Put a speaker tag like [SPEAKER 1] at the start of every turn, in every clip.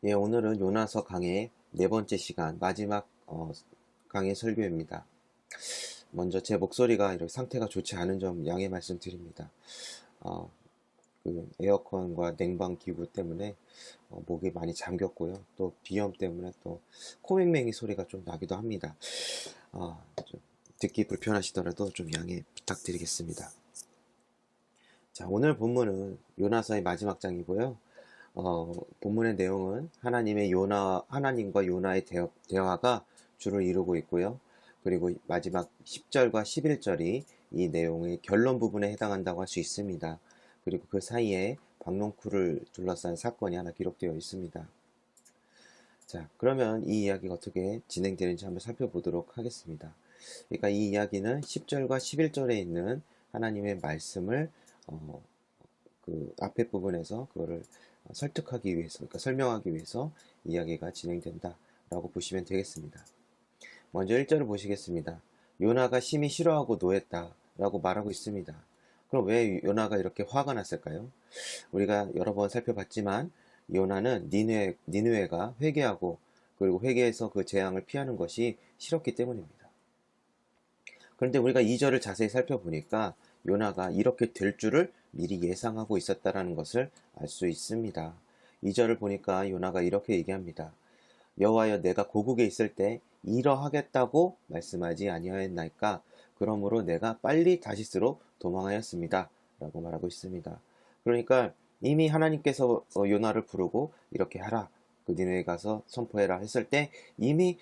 [SPEAKER 1] 예, 오늘은 요나서 강의 네 번째 시간, 마지막 강의 설교입니다. 먼저 제 목소리가 이렇게 상태가 좋지 않은 점 양해 말씀드립니다. 어, 그 에어컨과 냉방 기구 때문에 목이 많이 잠겼고요. 또 비염 때문에 또 코맹맹이 소리가 좀 나기도 합니다. 좀 듣기 불편하시더라도 좀 양해 부탁드리겠습니다. 자, 오늘 본문은 요나서의 마지막 장이고요. 본문의 내용은 하나님과 요나의 대화가 주를 이루고 있고요. 그리고 마지막 10절과 11절이 이 내용의 결론 부분에 해당한다고 할 수 있습니다. 그리고 그 사이에 박농쿨을 둘러싼 사건이 하나 기록되어 있습니다. 자, 그러면 이 이야기가 어떻게 진행되는지 한번 살펴보도록 하겠습니다. 그러니까 이 이야기는 10절과 11절에 있는 하나님의 말씀을 그 앞에 부분에서 그거를 설득하기 위해서, 그러니까 설명하기 위해서 이야기가 진행된다라고 보시면 되겠습니다. 먼저 1절을 보시겠습니다. 요나가 심히 싫어하고 노했다라고 말하고 있습니다. 그럼 왜 요나가 이렇게 화가 났을까요? 우리가 여러 번 살펴봤지만 요나는 니느웨가 회개하고 그리고 회개해서 그 재앙을 피하는 것이 싫었기 때문입니다. 그런데 우리가 2절을 자세히 살펴보니까 요나가 이렇게 될 줄을 미리 예상하고 있었다라는 것을 알 수 있습니다. 2절을 보니까 요나가 이렇게 얘기합니다. 여호와여, 내가 고국에 있을 때 이러하겠다고 말씀하지 아니하였나이까? 그러므로 내가 빨리 다시스로 도망하였습니다. 라고 말하고 있습니다. 그러니까 이미 하나님께서 요나를 부르고 이렇게 하라, 그 니느웨에 가서 선포해라 했을 때 이미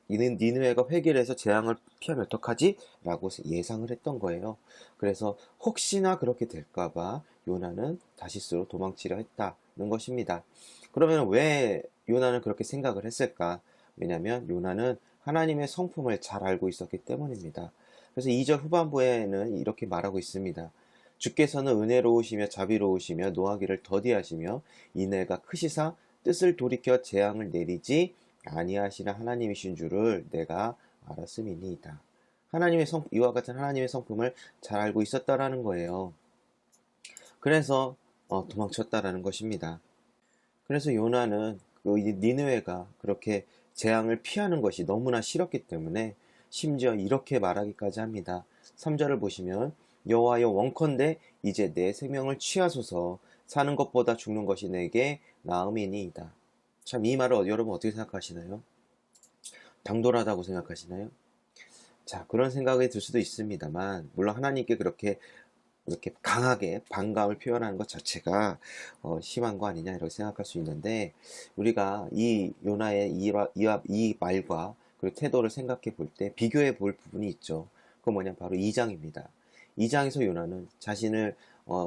[SPEAKER 1] 니느웨가 회개를 해서 재앙을 피하면 어떡하지? 라고 예상을 했던 거예요. 그래서 혹시나 그렇게 될까봐 요나는 다시스로 도망치려 했다는 것입니다. 그러면 왜 요나는 그렇게 생각을 했을까? 왜냐하면 요나는 하나님의 성품을 잘 알고 있었기 때문입니다. 그래서 2절 후반부에는 이렇게 말하고 있습니다. 주께서는 은혜로우시며 자비로우시며 노하기를 더디하시며 인애가 크시사 뜻을 돌이켜 재앙을 내리지 아니하시는 하나님이신 줄을 내가 알았음이니이다. 이와 같은 하나님의 성품을 잘 알고 있었다라는 거예요. 그래서 도망쳤다라는 것입니다. 그래서 요나는 그 니느웨가 그렇게 재앙을 피하는 것이 너무나 싫었기 때문에 심지어 이렇게 말하기까지 합니다. 3절을 보시면 여호와여, 원컨대 이제 내 생명을 취하소서. 사는 것보다 죽는 것이 내게 나음이니이다. 참, 이 말을 여러분 어떻게 생각하시나요? 당돌하다고 생각하시나요? 자, 그런 생각이 들 수도 있습니다만, 물론 하나님께 그렇게 이렇게 강하게 반감을 표현하는 것 자체가 심한 거 아니냐 이렇게 생각할 수 있는데, 우리가 이 요나의 이 말과 그리고 태도를 생각해 볼 때 비교해 볼 부분이 있죠. 그건 뭐냐, 바로 2장입니다. 2장에서 요나는 자신을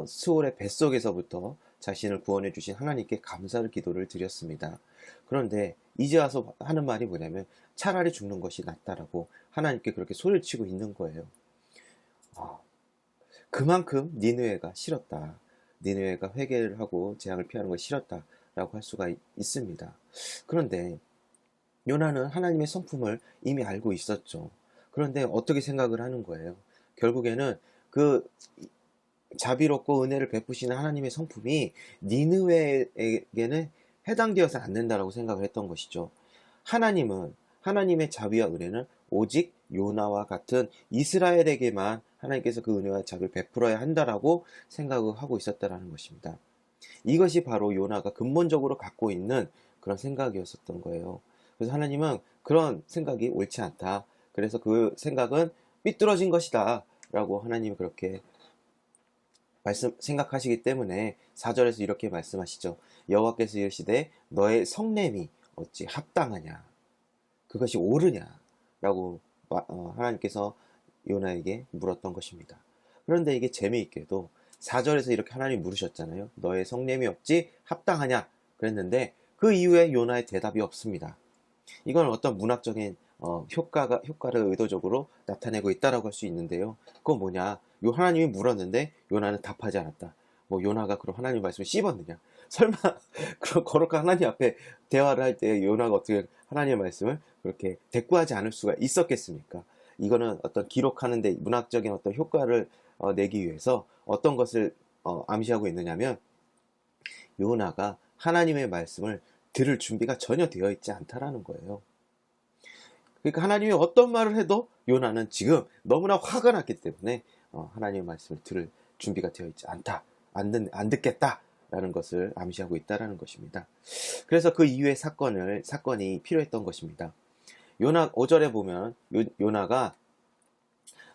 [SPEAKER 1] 스올의 뱃속에서부터 자신을 구원해 주신 하나님께 감사를 기도를 드렸습니다. 그런데 이제 와서 하는 말이 뭐냐면 차라리 죽는 것이 낫다라고 하나님께 그렇게 소리를 치고 있는 거예요. 그만큼 니느웨가 싫었다. 니느웨가 회개를 하고 재앙을 피하는 것이 싫었다라고 할 수가 있습니다. 그런데 요나는 하나님의 성품을 이미 알고 있었죠. 그런데 어떻게 생각을 하는 거예요? 결국에는 그 자비롭고 은혜를 베푸시는 하나님의 성품이 니느웨에게는 해당되어서 안 된다라고 생각을 했던 것이죠. 하나님의 자비와 은혜는 오직 요나와 같은 이스라엘에게만 하나님께서 그 은혜와 자비를 베풀어야 한다라고 생각을 하고 있었다라는 것입니다. 이것이 바로 요나가 근본적으로 갖고 있는 그런 생각이었었던 거예요. 그래서 하나님은 그런 생각이 옳지 않다. 그래서 그 생각은 삐뚤어진 것이다 라고 하나님이 그렇게 생각하시기 때문에 4절에서 이렇게 말씀하시죠. 여호와께서 이르시되 너의 성냄이 어찌 합당하냐, 그것이 옳으냐 라고 하나님께서 요나에게 물었던 것입니다. 그런데 이게 재미있게도 4절에서 이렇게 하나님 물으셨잖아요. 너의 성냄이 어찌 합당하냐 그랬는데 그 이후에 요나의 대답이 없습니다. 이건 어떤 문학적인 효과를 의도적으로 나타내고 있다라고 할 수 있는데요. 그건 뭐냐? 하나님이 물었는데 요나는 답하지 않았다. 뭐 요나가 그럼 하나님 말씀을 씹었느냐? 설마 그런 거룩한 하나님 앞에 대화를 할 때 요나가 어떻게 하나님의 말씀을 그렇게 대꾸하지 않을 수가 있었겠습니까? 이거는 어떤 기록하는데 문학적인 어떤 효과를 내기 위해서 어떤 것을 암시하고 있느냐면 요나가 하나님의 말씀을 들을 준비가 전혀 되어 있지 않다라는 거예요. 그러니까 하나님이 어떤 말을 해도 요나는 지금 너무나 화가 났기 때문에 하나님의 말씀을 들을 준비가 되어 있지 않다. 안 듣겠다라는 것을 암시하고 있다라는 것입니다. 그래서 그 이후의 사건이 필요했던 것입니다. 요나 5절에 보면 요나가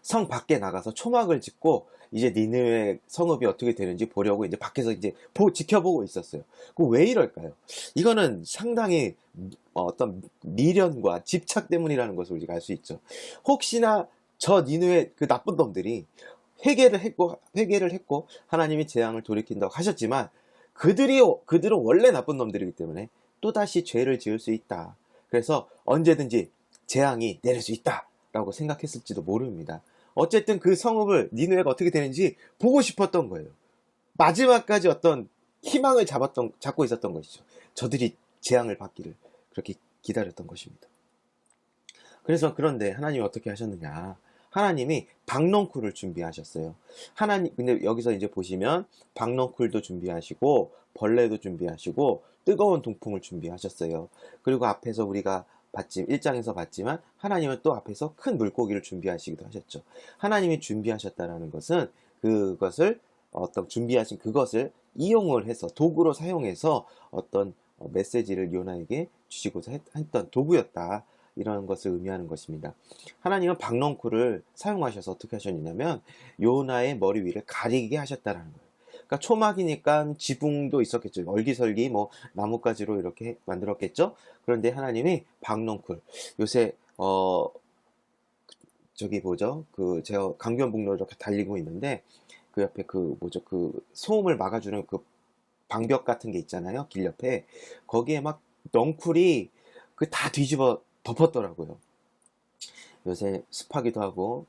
[SPEAKER 1] 성 밖에 나가서 초막을 짓고 이제 니느웨 성읍이 어떻게 되는지 보려고 이제 밖에서 이제 지켜보고 있었어요. 그 왜 이럴까요? 이거는 상당히 어떤 미련과 집착 때문이라는 것을 우리가 알 수 있죠. 혹시나 저 니느웨 그 나쁜 놈들이 회개를 했고 하나님이 재앙을 돌이킨다고 하셨지만 그들은 원래 나쁜 놈들이기 때문에 또다시 죄를 지을 수 있다. 그래서 언제든지 재앙이 내릴 수 있다라고 생각했을지도 모릅니다. 어쨌든 그 성읍을 니느웨가 어떻게 되는지 보고 싶었던 거예요. 마지막까지 어떤 희망을 잡고 있었던 것이죠. 저들이 재앙을 받기를 그렇게 기다렸던 것입니다. 그런데 하나님이 어떻게 하셨느냐? 하나님이 박넝쿨을 준비하셨어요. 근데 여기서 이제 보시면 박넝쿨도 준비하시고 벌레도 준비하시고 뜨거운 동풍을 준비하셨어요. 그리고 앞에서 우리가 1장에서 봤지만 하나님은 또 앞에서 큰 물고기를 준비하시기도 하셨죠. 하나님이 준비하셨다는 것은 그것을 준비하신 그것을 이용을 해서 도구로 사용해서 어떤 메시지를 요나에게 주시고자 했던 도구였다. 이런 것을 의미하는 것입니다. 하나님은 박넝쿨을 사용하셔서 어떻게 하셨냐면 요나의 머리 위를 가리게 하셨다는 거예요. 그러니까 초막이니까 지붕도 있었겠죠. 얼기설기 나뭇가지로 이렇게 만들었겠죠. 그런데 하나님이 박넝쿨, 요새 저기 뭐죠? 제가 강변북로 이렇게 달리고 있는데 그 옆에 그 소음을 막아주는 그 방벽 같은 게 있잖아요. 길 옆에 거기에 막 넝쿨이 다 뒤집어 덮었더라고요. 요새 습하기도 하고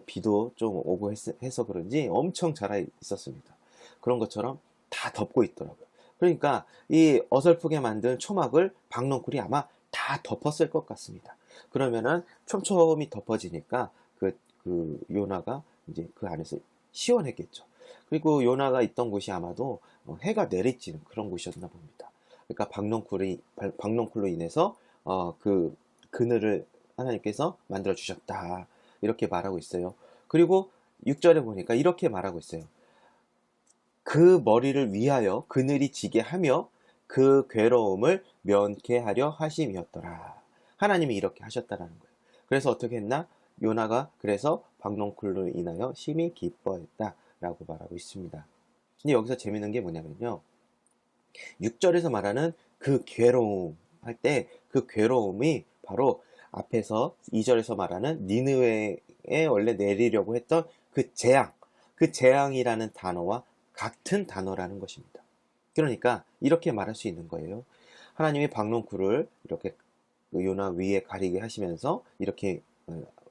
[SPEAKER 1] 비도 좀 오고 해서 그런지 엄청 자라 있었습니다. 그런 것처럼 다 덮고 있더라고요. 그러니까 이 어설프게 만든 초막을 박넝쿨이 아마 다 덮었을 것 같습니다. 그러면은 촘촘히 덮어지니까 그 요나가 이제 그 안에서 시원했겠죠. 그리고 요나가 있던 곳이 아마도 해가 내리쬐는 그런 곳이었나 봅니다. 그러니까 박넝쿨로 인해서 그 그늘을 하나님께서 만들어 주셨다. 이렇게 말하고 있어요. 그리고 6절에 보니까 이렇게 말하고 있어요. 그 머리를 위하여 그늘이 지게 하며 그 괴로움을 면케하려 하심이었더라. 하나님이 이렇게 하셨다라는 거예요. 그래서 어떻게 했나? 요나가 그래서 박넝쿨로 인하여 심히 기뻐했다 라고 말하고 있습니다. 근데 여기서 재밌는 게 뭐냐면요, 6절에서 말하는 그 괴로움 할 때 그 괴로움이 바로 앞에서 2절에서 말하는 니느웨에 원래 내리려고 했던 그 재앙이라는 단어와 같은 단어라는 것입니다. 그러니까 이렇게 말할 수 있는 거예요. 하나님이 박넝쿨을 이렇게 요나 위에 가리게 하시면서 이렇게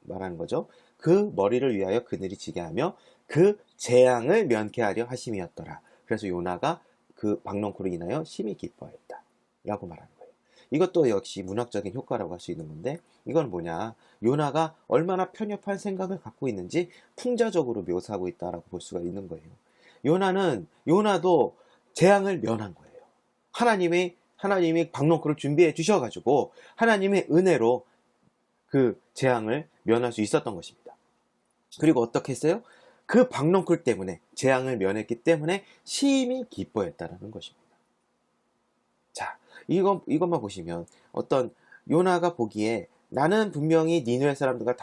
[SPEAKER 1] 말하는 거죠. 그 머리를 위하여 그늘이 지게 하며 그 재앙을 면케하려 하심이었더라. 그래서 요나가 그 박넝쿨로 인하여 심히 기뻐했다 라고 말하는 거예요. 이것도 역시 문학적인 효과라고 할 수 있는 건데, 이건 뭐냐, 요나가 얼마나 편협한 생각을 갖고 있는지 풍자적으로 묘사하고 있다라고 볼 수가 있는 거예요. 요나도 재앙을 면한 거예요. 하나님이 박넝쿨을 준비해 주셔가지고 하나님의 은혜로 그 재앙을 면할 수 있었던 것입니다. 그리고 어떻게 했어요? 그 박넝쿨 때문에, 재앙을 면했기 때문에 심히 기뻐했다라는 것입니다. 자, 이것만 보시면 요나가 보기에 나는 분명히 니느웨 사람들과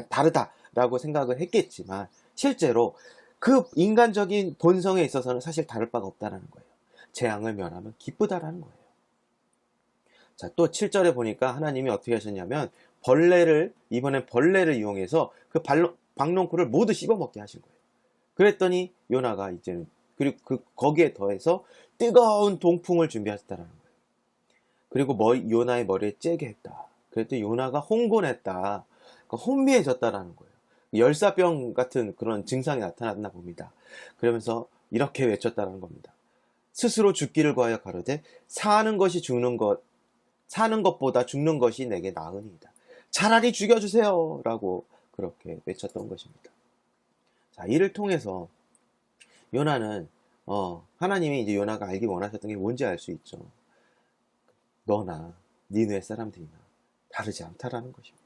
[SPEAKER 1] 다르다라고 생각을 했겠지만 실제로 그 인간적인 본성에 있어서는 사실 다를 바가 없다라는 거예요. 재앙을 면하면 기쁘다라는 거예요. 자, 또 7절에 보니까 하나님이 어떻게 하셨냐면 이번엔 벌레를 이용해서 그 박넝쿨을 모두 씹어먹게 하신 거예요. 그랬더니 요나가 이제는, 그리고 거기에 더해서 뜨거운 동풍을 준비하셨다라는 거예요. 그리고 요나의 머리에 째게 했다. 그랬더니 요나가 홍곤했다. 그러니까 혼미해졌다라는 거예요. 열사병 같은 그런 증상이 나타났나 봅니다. 그러면서 이렇게 외쳤다는 겁니다. 스스로 죽기를 구하여 가로되 사는 것보다 죽는 것이 내게 나으니이다. 차라리 죽여주세요 라고 그렇게 외쳤던 것입니다. 자, 이를 통해서 요나는 하나님이 이제 요나가 알기 원하셨던 게 뭔지 알 수 있죠. 너나 니느웨 사람들이나 다르지 않다라는 것입니다.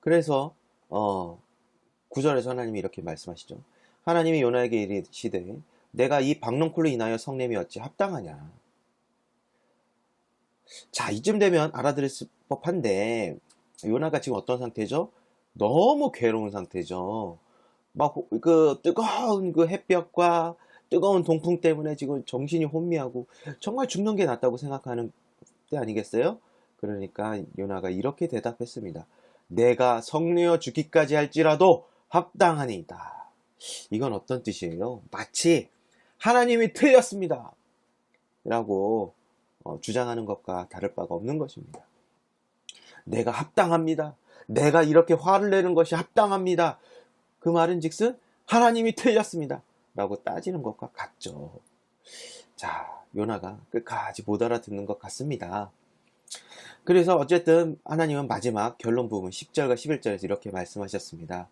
[SPEAKER 1] 그래서 9절에서 하나님이 이렇게 말씀하시죠. 하나님이 요나에게 이르시되 내가 이 박농쿨로 인하여 성냄이 어찌 합당하냐. 자, 이쯤 되면 알아들을 법한데 요나가 지금 어떤 상태죠? 너무 괴로운 상태죠. 막 그 뜨거운 그 햇볕과 뜨거운 동풍 때문에 지금 정신이 혼미하고 정말 죽는 게 낫다고 생각하는 때 아니겠어요? 그러니까 요나가 이렇게 대답했습니다. 내가 성내어 죽기까지 할지라도 합당하니이다. 이건 어떤 뜻이에요? 마치 하나님이 틀렸습니다 라고 주장하는 것과 다를 바가 없는 것입니다. 내가 합당합니다. 내가 이렇게 화를 내는 것이 합당합니다. 그 말은 즉슨 하나님이 틀렸습니다 라고 따지는 것과 같죠. 자, 요나가 끝까지 못 알아듣는 것 같습니다. 그래서 어쨌든 하나님은 마지막 결론 부분 10절과 11절에서 이렇게 말씀하셨습니다.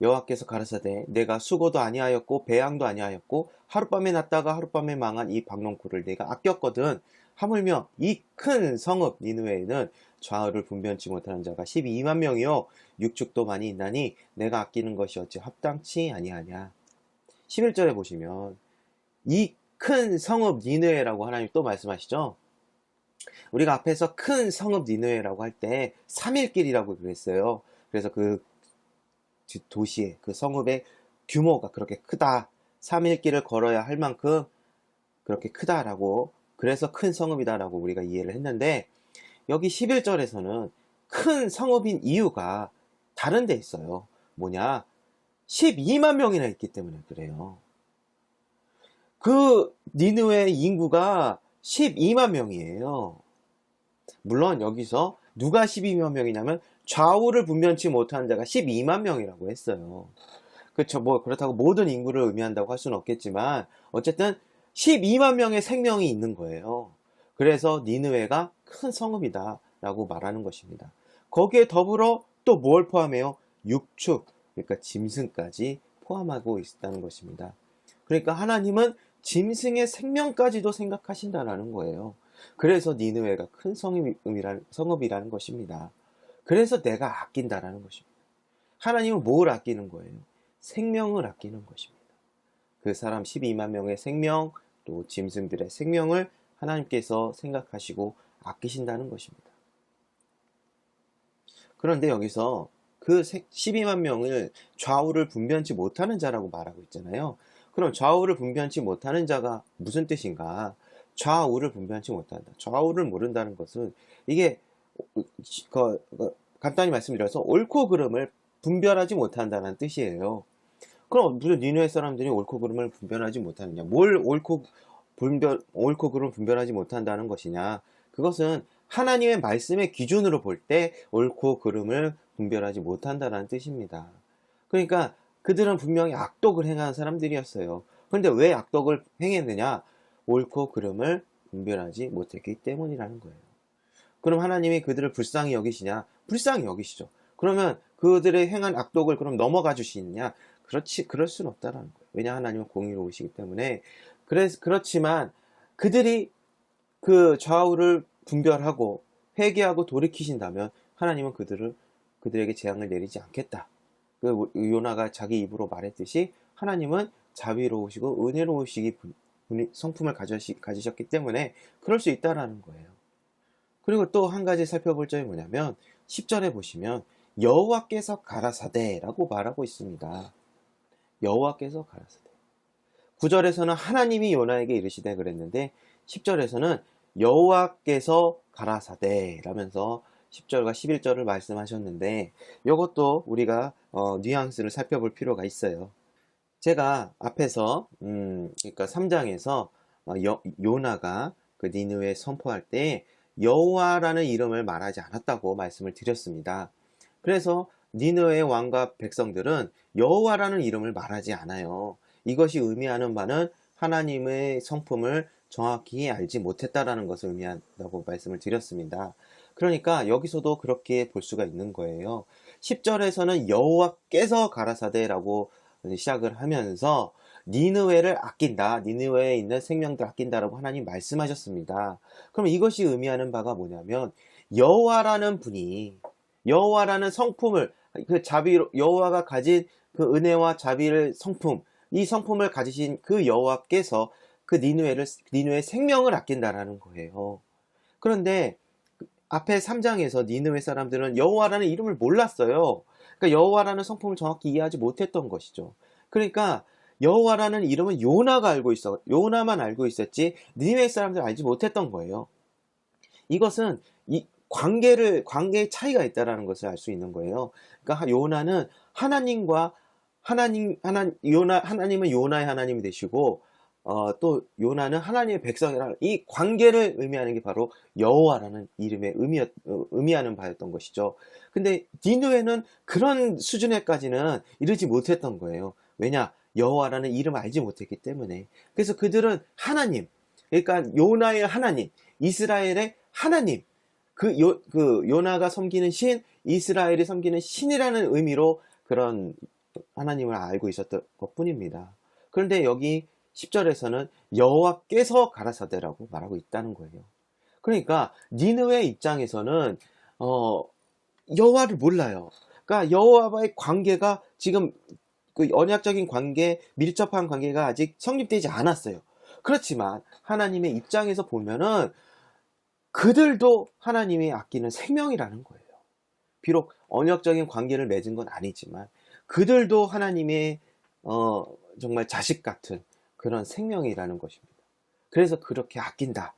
[SPEAKER 1] 여호와께서 가라사대 내가 수고도 아니하였고 배양도 아니하였고 하룻밤에 났다가 하룻밤에 망한 이 박농쿨을 내가 아꼈거든. 하물며 이 큰 성읍 니느웨에는 좌우를 분변치 못하는 자가 12만 명이요 육축도 많이 있나니 내가 아끼는 것이 어찌 합당치 아니하냐. 11절에 보시면 이 큰 성읍 니느웨라고 하나님 또 말씀하시죠. 우리가 앞에서 큰 성읍 니느웨라고 할 때 3일길이라고 그랬어요. 그래서 그 도시의 그 성읍의 규모가 그렇게 크다. 3일길을 걸어야 할 만큼 그렇게 크다라고, 그래서 큰 성읍이다라고 우리가 이해를 했는데, 여기 11절에서는 큰 성읍인 이유가 다른 데 있어요. 뭐냐? 12만 명이나 있기 때문에 그래요. 그 니느웨 인구가 12만 명이에요. 물론 여기서 누가 12만 명이냐면 좌우를 분변치 못하는 자가 12만 명이라고 했어요. 그렇죠. 뭐 그렇다고 모든 인구를 의미한다고 할 수는 없겠지만 어쨌든 12만 명의 생명이 있는 거예요. 그래서 니느웨가 큰 성읍이다 라고 말하는 것입니다. 거기에 더불어 또 뭘 포함해요? 육축, 그러니까 짐승까지 포함하고 있다는 것입니다. 그러니까 하나님은 짐승의 생명까지도 생각하신다라는 거예요. 그래서 니느웨가 큰 성읍이라는 것입니다. 그래서 내가 아낀다라는 것입니다. 하나님은 뭘 아끼는 거예요? 생명을 아끼는 것입니다. 그 사람 12만 명의 생명, 또 짐승들의 생명을 하나님께서 생각하시고 아끼신다는 것입니다. 그런데 여기서 그 12만 명을 좌우를 분변치 못하는 자라고 말하고 있잖아요. 그럼 좌우를 분변치 못하는 자가 무슨 뜻인가? 좌우를 분변치 못한다. 좌우를 모른다는 것은 이게 간단히 말씀드려서 옳고 그름을 분별하지 못한다는 뜻이에요. 그럼 무슨 니느웨 사람들이 옳고 그름을 분별하지 못하느냐? 뭘 옳고 그름을 분별하지 못한다는 것이냐? 그것은 하나님의 말씀의 기준으로 볼 때 옳고 그름을 분별하지 못한다는 뜻입니다. 그러니까 그들은 분명히 악독을 행하는 사람들이었어요. 그런데 왜 악독을 행했느냐? 옳고 그름을 분별하지 못했기 때문이라는 거예요. 그럼 하나님이 그들을 불쌍히 여기시냐? 불쌍히 여기시죠. 그러면 그들의 행한 악독을 그럼 넘어가 주시느냐? 그럴 수는 없다라는 거예요. 왜냐, 하나님은 공의로우시기 때문에. 그렇지만 그들이 그 좌우를 분별하고 회개하고 돌이키신다면 하나님은 그들에게 재앙을 내리지 않겠다. 그 요나가 자기 입으로 말했듯이 하나님은 자비로우시고 은혜로우시기 성품을 가지셨기 때문에 그럴 수 있다라는 거예요. 그리고 또 한 가지 살펴볼 점이 뭐냐면 10절에 보시면 여호와께서 가라사대라고 말하고 있습니다. 여호와께서 가라사대. 9절에서는 하나님이 요나에게 이르시되 그랬는데 10절에서는 여호와께서 가라사대라면서 10절과 11절을 말씀하셨는데 이것도 우리가 뉘앙스를 살펴볼 필요가 있어요. 제가 앞에서 그러니까 3장에서 요나가 그 니느웨에 선포할 때 여호와라는 이름을 말하지 않았다고 말씀을 드렸습니다. 그래서 니느웨 왕과 백성들은 여호와라는 이름을 말하지 않아요. 이것이 의미하는 바는 하나님의 성품을 정확히 알지 못했다라는 것을 의미한다고 말씀을 드렸습니다. 그러니까 여기서도 그렇게 볼 수가 있는 거예요. 10절에서는 여호와께서 가라사대라고 시작을 하면서 니느웨를 아낀다. 니느웨에 있는 생명들 아낀다라고 하나님 말씀하셨습니다. 그럼 이것이 의미하는 바가 뭐냐면 여호와라는 분이 여호와라는 성품을 그 자비로 여호와가 가진 그 은혜와 자비를 성품 이 성품을 가지신 그 여호와께서 그 니느웨의 생명을 아낀다라는 거예요. 그런데 앞에 3장에서 니느웨 사람들은 여호와라는 이름을 몰랐어요. 그러니까 여호와라는 성품을 정확히 이해하지 못했던 것이죠. 그러니까 여호와라는 이름은 요나만 알고 있었지 니느웨 사람들 알지 못했던 거예요. 이것은 이 관계의 차이가 있다라는 것을 알 수 있는 거예요. 그러니까 요나는 하나님은 요나의 하나님이 되시고 또 요나는 하나님의 백성이라는 이 관계를 의미하는 게 바로 여호와라는 이름의 의미하는 바였던 것이죠. 근데 니느웨는 그런 수준에까지는 이르지 못했던 거예요. 왜냐? 여호와라는 이름을 알지 못했기 때문에. 그래서 그들은 하나님, 그러니까 요나의 하나님, 이스라엘의 하나님, 그 요나가 섬기는 신, 이스라엘이 섬기는 신이라는 의미로 그런 하나님을 알고 있었던 것 뿐입니다. 그런데 여기 10절에서는 여호와께서 가라사대라고 말하고 있다는 거예요. 그러니까 니느웨 입장에서는 여호와를 몰라요. 그러니까 여호와와의 관계가 지금 그 언약적인 관계, 밀접한 관계가 아직 성립되지 않았어요. 그렇지만 하나님의 입장에서 보면은 그들도 하나님이 아끼는 생명이라는 거예요. 비록 언약적인 관계를 맺은 건 아니지만 그들도 하나님의 정말 자식 같은 그런 생명이라는 것입니다. 그래서 그렇게 아낀다.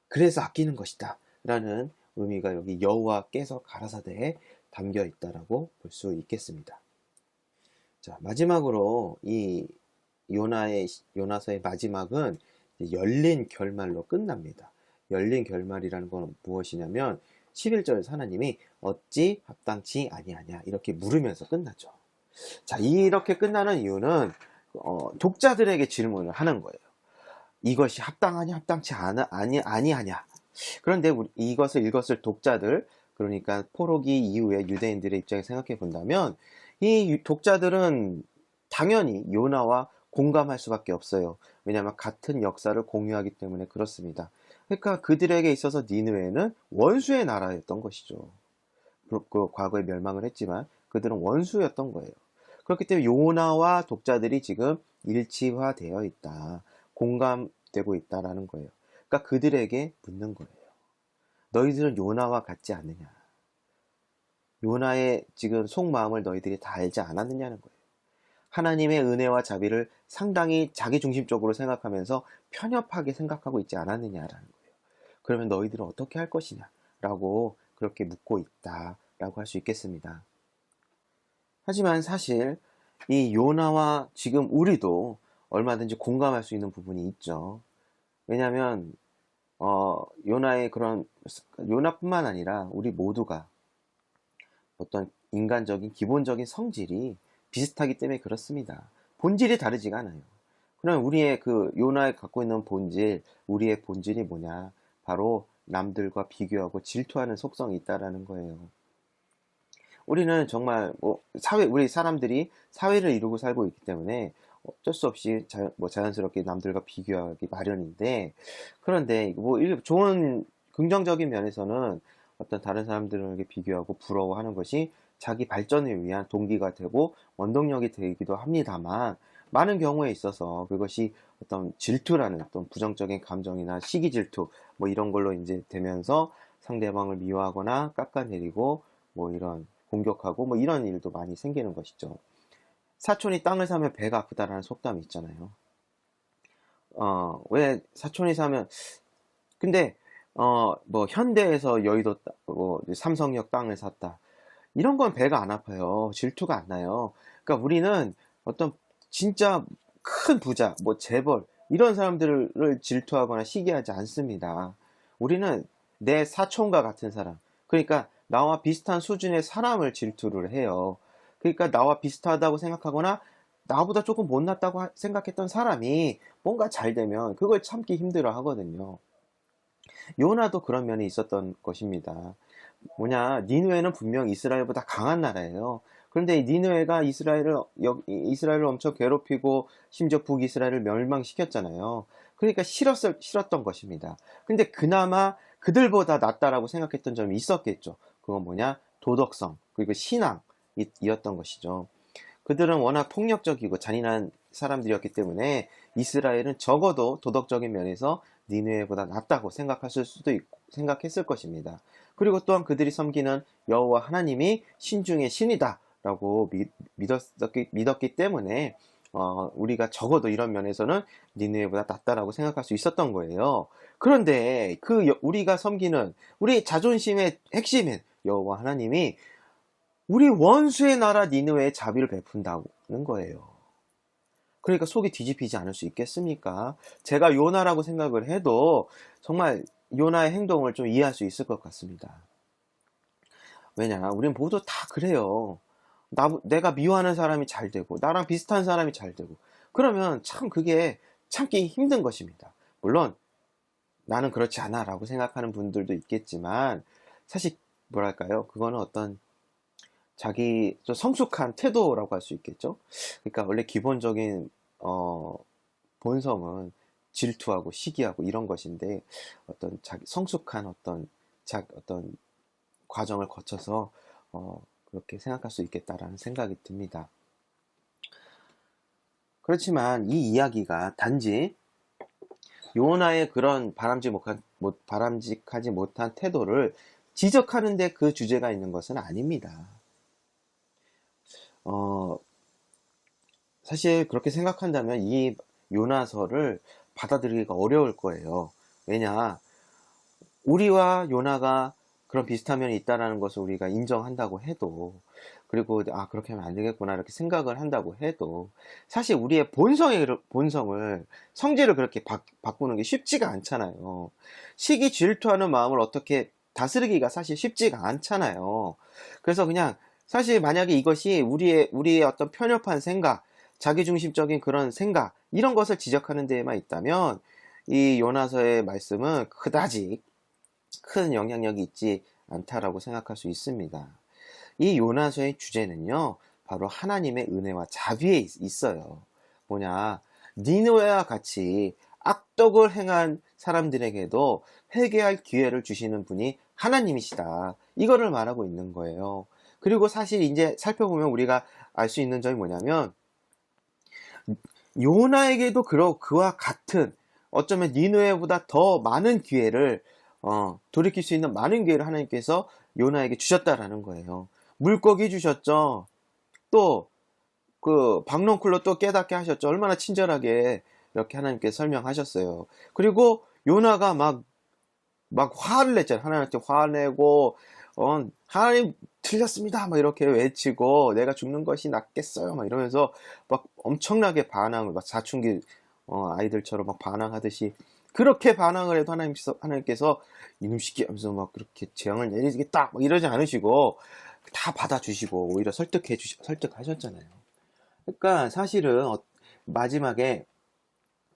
[SPEAKER 1] 그래서 아끼는 것이다. 라는 의미가 여기 여호와께서 가라사대에 담겨 있다라고 볼 수 있겠습니다. 자, 마지막으로 이 요나서의 마지막은 열린 결말로 끝납니다. 열린 결말이라는 건 무엇이냐면 11절에서 하나님이 어찌 합당치 아니하냐 이렇게 물으면서 끝나죠. 자, 이렇게 끝나는 이유는 독자들에게 질문을 하는 거예요. 이것이 합당하냐 합당치 아니하냐. 그런데 이것을 읽었을 독자들, 그러니까 포로기 이후에 유대인들의 입장에 생각해 본다면 이 독자들은 당연히 요나와 공감할 수밖에 없어요. 왜냐하면 같은 역사를 공유하기 때문에 그렇습니다. 그러니까 그들에게 있어서 니느웨는 원수의 나라였던 것이죠. 그 과거에 멸망을 했지만 그들은 원수였던 거예요. 그렇기 때문에 요나와 독자들이 지금 일치화되어 있다. 공감되고 있다라는 거예요. 그러니까 그들에게 묻는 거예요. 너희들은 요나와 같지 않느냐? 요나의 지금 속마음을 너희들이 다 알지 않았느냐는 거예요. 하나님의 은혜와 자비를 상당히 자기중심적으로 생각하면서 편협하게 생각하고 있지 않았느냐라는 거예요. 그러면 너희들은 어떻게 할 것이냐? 라고 그렇게 묻고 있다라고 할 수 있겠습니다. 하지만 사실 이 요나와 지금 우리도 얼마든지 공감할 수 있는 부분이 있죠. 왜냐하면 요나의 그런 요나뿐만 아니라 우리 모두가 어떤 인간적인 기본적인 성질이 비슷하기 때문에 그렇습니다. 본질이 다르지가 않아요. 그럼 우리의 그 요나에 갖고 있는 본질, 우리의 본질이 뭐냐? 바로 남들과 비교하고 질투하는 속성이 있다라는 거예요. 우리는 정말 우리 사람들이 사회를 이루고 살고 있기 때문에 어쩔 수 없이 자연스럽게 남들과 비교하기 마련인데, 그런데 좋은 긍정적인 면에서는 어떤 다른 사람들에게 비교하고 부러워하는 것이 자기 발전을 위한 동기가 되고 원동력이 되기도 합니다만, 많은 경우에 있어서 그것이 어떤 질투라는 어떤 부정적인 감정이나 시기 질투 이런 걸로 이제 되면서 상대방을 미워하거나 깎아내리고 이런 공격하고 이런 일도 많이 생기는 것이죠. 사촌이 땅을 사면 배가 아프다라는 속담이 있잖아요. 왜 사촌이 사면, 근데 현대에서 여의도 삼성역 땅을 샀다. 이런 건 배가 안 아파요. 질투가 안 나요. 그러니까 우리는 어떤 진짜 큰 부자, 재벌 이런 사람들을 질투하거나 시기하지 않습니다. 우리는 내 사촌과 같은 사람, 그러니까 나와 비슷한 수준의 사람을 질투를 해요. 그러니까 나와 비슷하다고 생각하거나 나보다 조금 못났다고 생각했던 사람이 뭔가 잘 되면 그걸 참기 힘들어 하거든요. 요나도 그런 면이 있었던 것입니다. 니느웨는 분명 이스라엘보다 강한 나라예요. 그런데 이 니느웨가 이스라엘을 엄청 괴롭히고 심지어 북이스라엘을 멸망시켰잖아요. 그러니까 싫었던 것입니다. 근데 그나마 그들보다 낫다라고 생각했던 점이 있었겠죠. 그건 뭐냐? 도덕성, 그리고 신앙이었던 것이죠. 그들은 워낙 폭력적이고 잔인한 사람들이었기 때문에 이스라엘은 적어도 도덕적인 면에서 니느웨보다 낫다고 생각했을 것입니다. 그리고 또한 그들이 섬기는 여호와 하나님이 신중의 신이다라고 믿었기 때문에 우리가 적어도 이런 면에서는 니느웨보다 낫다라고 생각할 수 있었던 거예요. 그런데 우리가 섬기는 우리 자존심의 핵심인 여호와 하나님이 우리 원수의 나라 니느웨에 자비를 베푼다는 거예요. 그러니까 속이 뒤집히지 않을 수 있겠습니까? 제가 요나라고 생각을 해도 정말 요나의 행동을 좀 이해할 수 있을 것 같습니다. 왜냐? 우린 모두 다 그래요. 내가 미워하는 사람이 잘 되고 나랑 비슷한 사람이 잘 되고 그러면 참 그게 참기 힘든 것입니다. 물론 나는 그렇지 않아 라고 생각하는 분들도 있겠지만 사실 뭐랄까요? 그거는 어떤 자기 좀 성숙한 태도라고 할 수 있겠죠. 그러니까 원래 기본적인 본성은 질투하고 시기하고 이런 것인데 어떤 자기 성숙한 어떤 과정을 거쳐서 그렇게 생각할 수 있겠다라는 생각이 듭니다. 그렇지만 이 이야기가 단지 요나의 그런 바람직하지 못한 태도를 지적하는데 그 주제가 있는 것은 아닙니다. 사실 그렇게 생각한다면 이 요나서를 받아들이기가 어려울 거예요. 왜냐, 우리와 요나가 그런 비슷한 면이 있다는 것을 우리가 인정한다고 해도, 그리고 그렇게 하면 안 되겠구나 이렇게 생각을 한다고 해도 사실 우리의 본성을 성질을 그렇게 바꾸는 게 쉽지가 않잖아요. 시기 질투하는 마음을 어떻게 다스리기가 사실 쉽지가 않잖아요. 그래서 그냥 사실 만약에 이것이 우리의 어떤 편협한 생각, 자기중심적인 그런 생각, 이런 것을 지적하는 데에만 있다면 이 요나서의 말씀은 그다지 큰 영향력이 있지 않다라고 생각할 수 있습니다. 이 요나서의 주제는요, 바로 하나님의 은혜와 자비에 있어요. 뭐냐, 니느웨와 같이 악덕을 행한 사람들에게도 회개할 기회를 주시는 분이 하나님이시다. 이거를 말하고 있는 거예요. 그리고 사실 이제 살펴보면 우리가 알 수 있는 점이 뭐냐면 요나에게도 그와 같은 어쩌면 니느웨보다 더 많은 기회를 돌이킬 수 있는 많은 기회를 하나님께서 요나에게 주셨다라는 거예요. 물고기 주셨죠. 또 그 박넝쿨로 또 깨닫게 하셨죠. 얼마나 친절하게 이렇게 하나님께서 설명하셨어요. 그리고 요나가 막 화를 냈잖아요. 하나님한테 화내고 하나님 틀렸습니다 막 이렇게 외치고 내가 죽는 것이 낫겠어요 막 이러면서 막 엄청나게 반항을 막 사춘기 아이들처럼 막 반항하듯이 그렇게 반항을 해도 하나님께서 이놈 시키 하면서 막 그렇게 재앙을 내리겠다 막 이러지 않으시고 다 받아주시고 오히려 설득하셨잖아요. 그러니까 사실은 마지막에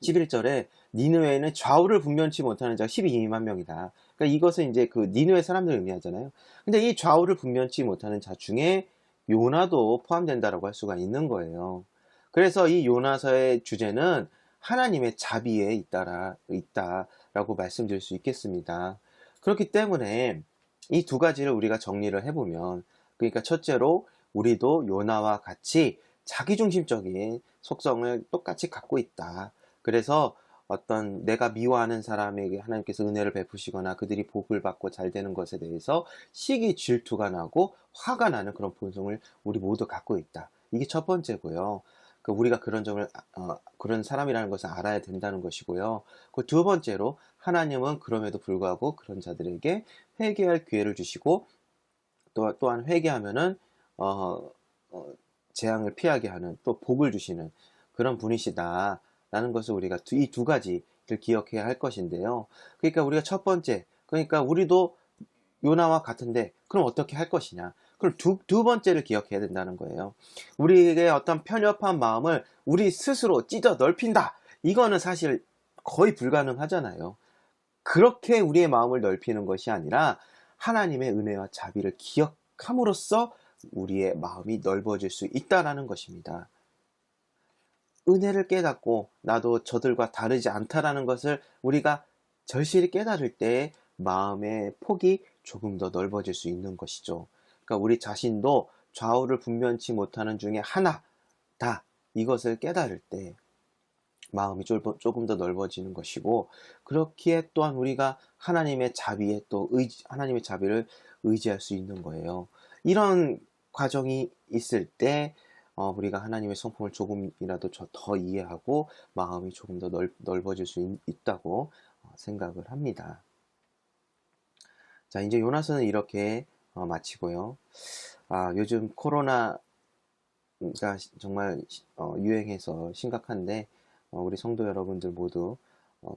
[SPEAKER 1] 11절에 니느웨는 좌우를 분변치 못하는 자가 12만 명이다. 그러니까 이것은 이제 그 니느웨 사람들을 의미하잖아요. 근데 이 좌우를 분변치 못하는 자 중에 요나도 포함된다라고 할 수가 있는 거예요. 그래서 이 요나서의 주제는 하나님의 자비에 있다라고 말씀드릴 수 있겠습니다. 그렇기 때문에 이 두 가지를 우리가 정리를 해보면, 그러니까 첫째로 우리도 요나와 같이 자기중심적인 속성을 똑같이 갖고 있다. 그래서 어떤 내가 미워하는 사람에게 하나님께서 은혜를 베푸시거나 그들이 복을 받고 잘 되는 것에 대해서 시기 질투가 나고 화가 나는 그런 본성을 우리 모두 갖고 있다. 이게 첫 번째고요. 우리가 그런 사람이라는 것을 알아야 된다는 것이고요. 그 두 번째로 하나님은 그럼에도 불구하고 그런 자들에게 회개할 기회를 주시고 또한 회개하면은 재앙을 피하게 하는 또 복을 주시는 그런 분이시다. 라는 것을 우리가 이 두 가지를 기억해야 할 것인데요. 그러니까 우리가 첫 번째, 그러니까 우리도 요나와 같은데 그럼 어떻게 할 것이냐. 그럼 두 번째를 기억해야 된다는 거예요. 우리에게 어떤 편협한 마음을 우리 스스로 찢어 넓힌다. 이거는 사실 거의 불가능하잖아요. 그렇게 우리의 마음을 넓히는 것이 아니라 하나님의 은혜와 자비를 기억함으로써 우리의 마음이 넓어질 수 있다라는 것입니다. 은혜를 깨닫고 나도 저들과 다르지 않다라는 것을 우리가 절실히 깨달을 때 마음의 폭이 조금 더 넓어질 수 있는 것이죠. 그러니까 우리 자신도 좌우를 분별치 못하는 중에 하나다, 이것을 깨달을 때 마음이 조금 더 넓어지는 것이고, 그렇기에 또한 우리가 하나님의 자비에 또 하나님의 자비를 의지할 수 있는 거예요. 이런 과정이 있을 때 우리가 하나님의 성품을 조금이라도 더 이해하고 마음이 조금 더 넓어질 수 있다고 생각을 합니다. 자, 이제 요나서는 이렇게 마치고요. 요즘 코로나가 정말 유행해서 심각한데 우리 성도 여러분들 모두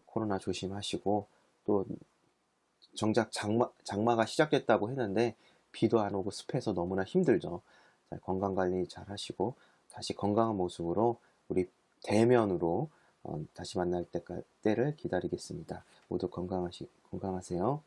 [SPEAKER 1] 코로나 조심하시고, 또 정작 장마가 시작됐다고 했는데 비도 안 오고 습해서 너무나 힘들죠. 자, 건강관리 잘 하시고 다시 건강한 모습으로 우리 대면으로 다시 만날 때를 기다리겠습니다. 모두 건강하세요.